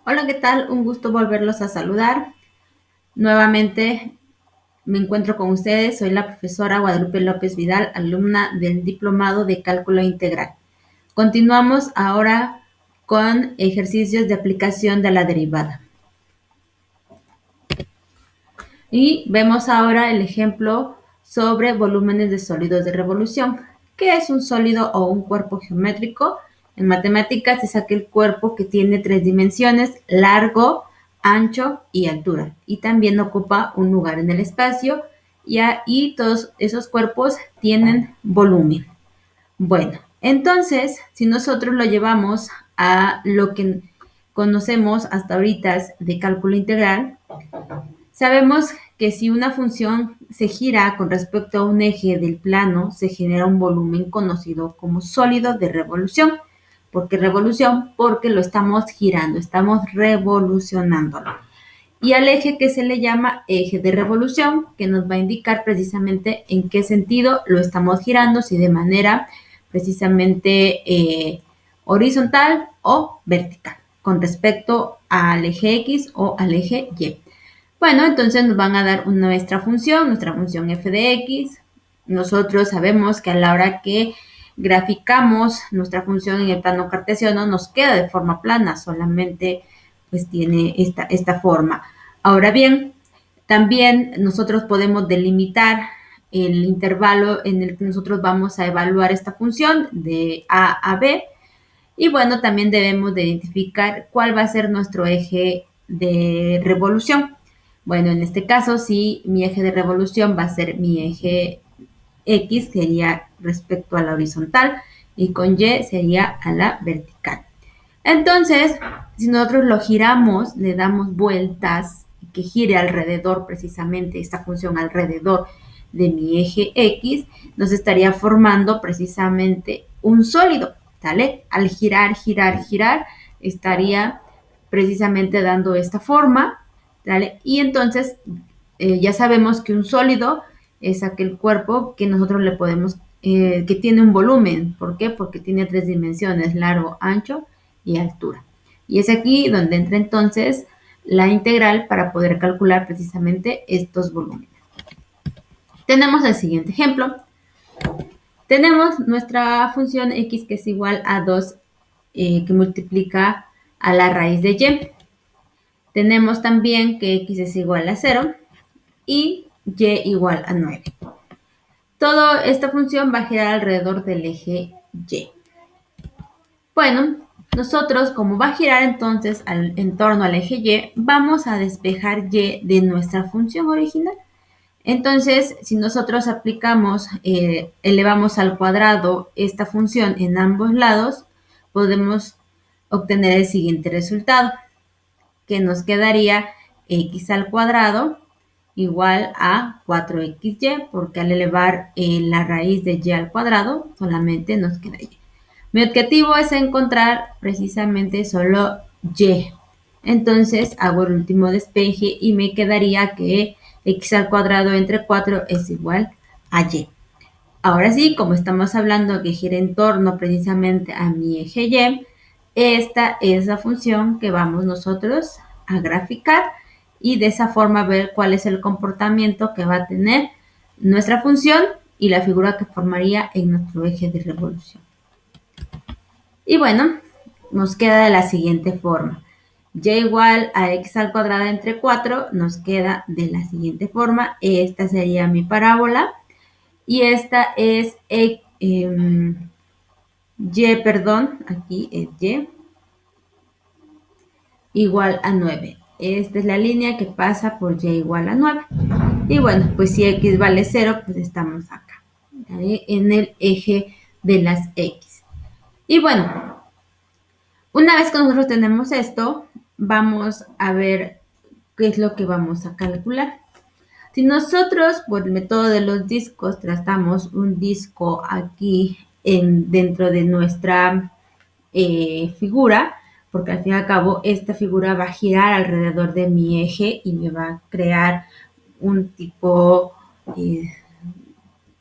Hola, ¿qué tal? Un gusto volverlos a saludar. Nuevamente me encuentro con ustedes. Soy la profesora Guadalupe López Vidal, alumna del Diplomado de Cálculo Integral. Continuamos ahora con ejercicios de aplicación de la derivada. Y vemos ahora el ejemplo sobre volúmenes de sólidos de revolución. ¿Qué es un sólido o un cuerpo geométrico? En matemáticas es aquel cuerpo que tiene tres dimensiones: largo, ancho y altura. Y también ocupa un lugar en el espacio y todos esos cuerpos tienen volumen. Bueno, entonces, si nosotros lo llevamos a lo que conocemos hasta ahorita de cálculo integral, sabemos que si una función se gira con respecto a un eje del plano, se genera un volumen conocido como sólido de revolución. ¿Por qué revolución? Porque lo estamos girando, estamos revolucionándolo. Y al eje que se le llama eje de revolución, que nos va a indicar precisamente en qué sentido lo estamos girando, si de manera precisamente horizontal o vertical, con respecto al eje X o al eje Y. Bueno, entonces nos van a dar nuestra función f de x. Nosotros sabemos que a la hora que graficamos nuestra función en el plano cartesiano nos queda de forma plana, solamente pues tiene esta forma. Ahora bien, también nosotros podemos delimitar el intervalo en el que nosotros vamos a evaluar esta función de A a B. Y bueno, también debemos de identificar cuál va a ser nuestro eje de revolución. Bueno, en este caso, si mi eje de revolución va a ser mi eje X, sería respecto a la horizontal, y con Y sería a la vertical. Entonces, si nosotros lo giramos, le damos vueltas, que gire alrededor, precisamente esta función alrededor de mi eje X, nos estaría formando precisamente un sólido, ¿sale? Al girar, girar, girar, estaría precisamente dando esta forma, ¿sale? Y entonces ya sabemos que un sólido es aquel cuerpo que nosotros le podemos, que tiene un volumen. ¿Por qué? Porque tiene tres dimensiones: largo, ancho y altura. Y es aquí donde entra entonces la integral para poder calcular precisamente estos volúmenes. Tenemos el siguiente ejemplo. Tenemos nuestra función x que es igual a 2 que multiplica a la raíz de y. Tenemos también que x es igual a 0 y y igual a 9. Toda esta función va a girar alrededor del eje y. Bueno, nosotros, como va a girar entonces en torno al eje y, vamos a despejar y de nuestra función original. Entonces, si nosotros aplicamos, elevamos al cuadrado esta función en ambos lados, podemos obtener el siguiente resultado, que nos quedaría x al cuadrado igual a 4xy, porque al elevar la raíz de y al cuadrado solamente nos queda y. Mi objetivo es encontrar precisamente solo y. Entonces hago el último despeje y me quedaría que x al cuadrado entre 4 es igual a y. Ahora sí, como estamos hablando que gira en torno precisamente a mi eje y, esta es la función que vamos nosotros a graficar y de esa forma ver cuál es el comportamiento que va a tener nuestra función y la figura que formaría en nuestro eje de revolución. Y bueno, nos queda de la siguiente forma. Y igual a x al cuadrado entre 4 nos queda de la siguiente forma. Esta sería mi parábola. Y esta es aquí es y, igual a 9. Esta es la línea que pasa por y igual a 9. Y bueno, pues si x vale 0, pues estamos acá, ¿vale? En el eje de las x. Y bueno, una vez que nosotros tenemos esto, vamos a ver qué es lo que vamos a calcular. Si nosotros, por el método de los discos, trazamos un disco aquí dentro de nuestra figura, porque al fin y al cabo esta figura va a girar alrededor de mi eje y me va a crear un tipo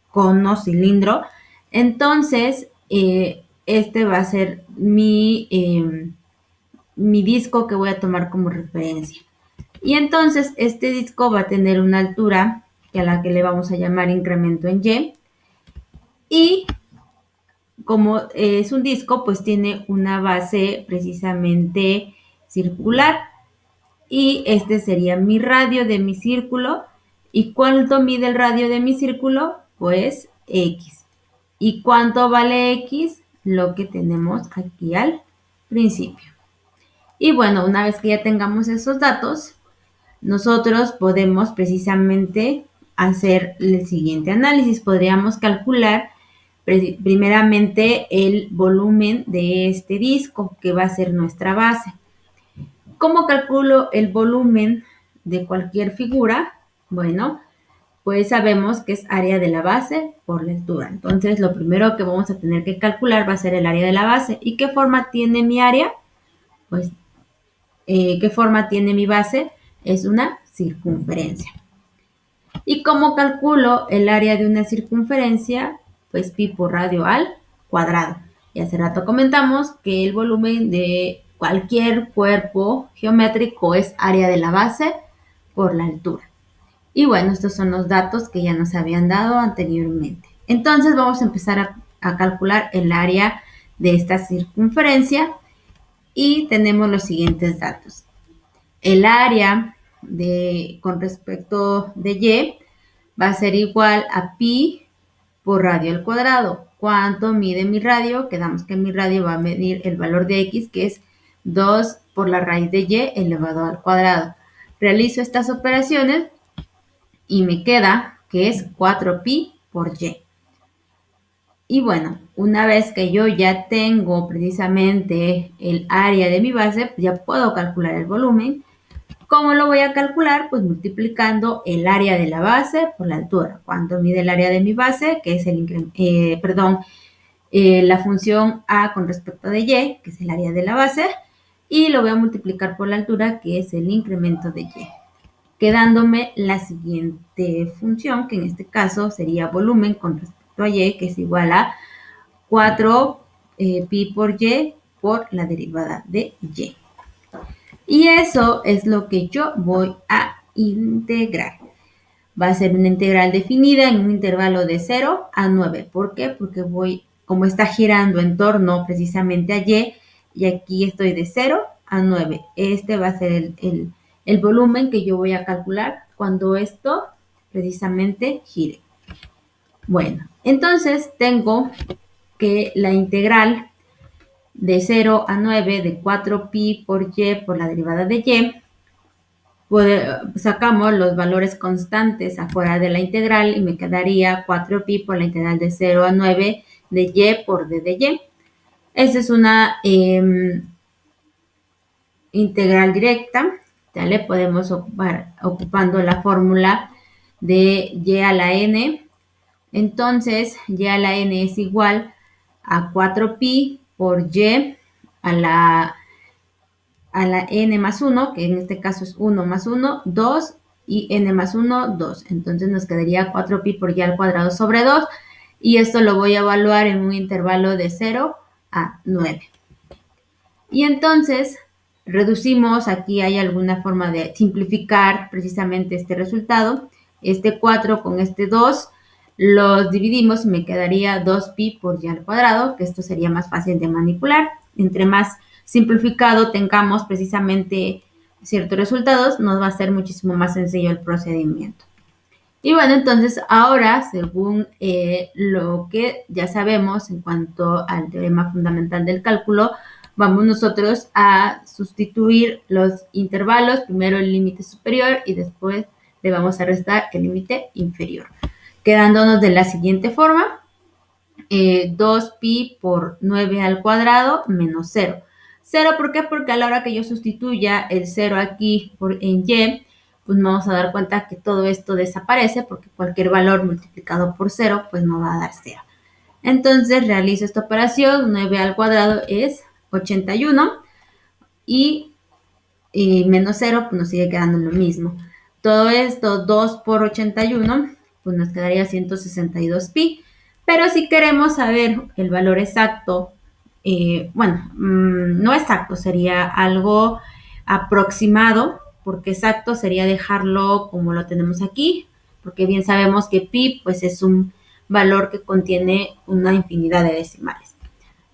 cono, cilindro. Entonces, este va a ser mi mi disco que voy a tomar como referencia. Y entonces este disco va a tener una altura a la que le vamos a llamar incremento en Y. Y como es un disco, pues tiene una base precisamente circular. Y este sería mi radio de mi círculo. ¿Y cuánto mide el radio de mi círculo? Pues X. ¿Y cuánto vale X? Lo que tenemos aquí al principio. Y bueno, una vez que ya tengamos esos datos, nosotros podemos precisamente hacer el siguiente análisis. Podríamos calcular primeramente el volumen de este disco, que va a ser nuestra base. ¿Cómo calculo el volumen de cualquier figura? Bueno, pues sabemos que es área de la base por la altura. Entonces, lo primero que vamos a tener que calcular va a ser el área de la base. ¿Y qué forma tiene mi área? Pues, ¿qué forma tiene mi base? Es una circunferencia. ¿Y cómo calculo el área de una circunferencia? Pues pi por radio al cuadrado. Y hace rato comentamos que el volumen de cualquier cuerpo geométrico es área de la base por la altura. Y bueno, estos son los datos que ya nos habían dado anteriormente. Entonces vamos a empezar a calcular el área de esta circunferencia y tenemos los siguientes datos. El área con respecto de Y va a ser igual a pi por radio al cuadrado. ¿Cuánto mide mi radio? Quedamos que mi radio va a medir el valor de X, que es 2 por la raíz de Y elevado al cuadrado. Realizo estas operaciones y me queda que es 4pi por Y. Y bueno, una vez que yo ya tengo precisamente el área de mi base, ya puedo calcular el volumen. ¿Cómo lo voy a calcular? Pues multiplicando el área de la base por la altura. ¿Cuánto mide el área de mi base? Que es la función A con respecto de Y, que es el área de la base. Y lo voy a multiplicar por la altura, que es el incremento de Y. Quedándome la siguiente función, que en este caso sería volumen con respecto a Y, que es igual a 4 pi por Y por la derivada de Y. Y eso es lo que yo voy a integrar. Va a ser una integral definida en un intervalo de 0 a 9. ¿Por qué? Porque como está girando en torno precisamente a Y, y aquí estoy de 0 a 9. Este va a ser el volumen que yo voy a calcular cuando esto precisamente gire. Bueno, entonces tengo que la integral de 0 a 9 de 4pi por Y por la derivada de Y, sacamos los valores constantes afuera de la integral y me quedaría 4pi por la integral de 0 a 9 de Y por D de Y. Esa es una integral directa. Ya le podemos ocupar ocupando la fórmula de Y a la n. Entonces, Y a la n es igual a 4pi por Y a la n más 1, que en este caso es 1 más 1, 2, y n más 1, 2. Entonces nos quedaría 4pi por Y al cuadrado sobre 2, y esto lo voy a evaluar en un intervalo de 0 a 9. Y entonces reducimos, aquí hay alguna forma de simplificar precisamente este resultado. Este 4 con este 2 los dividimos y me quedaría 2pi por Y al cuadrado, que esto sería más fácil de manipular. Entre más simplificado tengamos precisamente ciertos resultados, nos va a ser muchísimo más sencillo el procedimiento. Y bueno, entonces ahora, según lo que ya sabemos en cuanto al teorema fundamental del cálculo, vamos nosotros a sustituir los intervalos, primero el límite superior y después le vamos a restar el límite inferior, quedándonos de la siguiente forma: 2pi por 9 al cuadrado menos 0. 0, ¿por qué? Porque a la hora que yo sustituya el 0 aquí en Y, pues nos vamos a dar cuenta que todo esto desaparece, porque cualquier valor multiplicado por 0, pues no va a dar 0. Entonces realizo esta operación, 9 al cuadrado es 81, y menos 0, pues nos sigue quedando lo mismo. Todo esto, 2 por 81, pues nos quedaría 162pi. Pero si queremos saber el valor exacto no exacto, sería algo aproximado, porque exacto sería dejarlo como lo tenemos aquí, porque bien sabemos que pi pues es un valor que contiene una infinidad de decimales.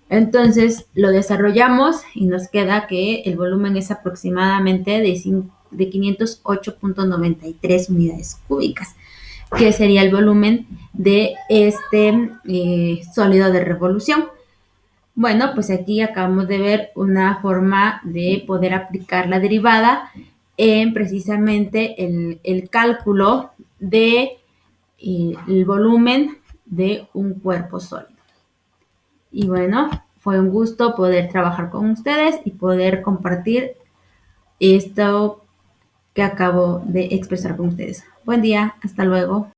Entonces lo desarrollamos y nos queda que el volumen es aproximadamente de 508.93 unidades cúbicas, que sería el volumen de este sólido de revolución. Bueno, pues aquí acabamos de ver una forma de poder aplicar la derivada en precisamente el cálculo de el volumen de un cuerpo sólido. Y bueno, fue un gusto poder trabajar con ustedes y poder compartir esto que acabo de expresar con ustedes. Buen día, hasta luego.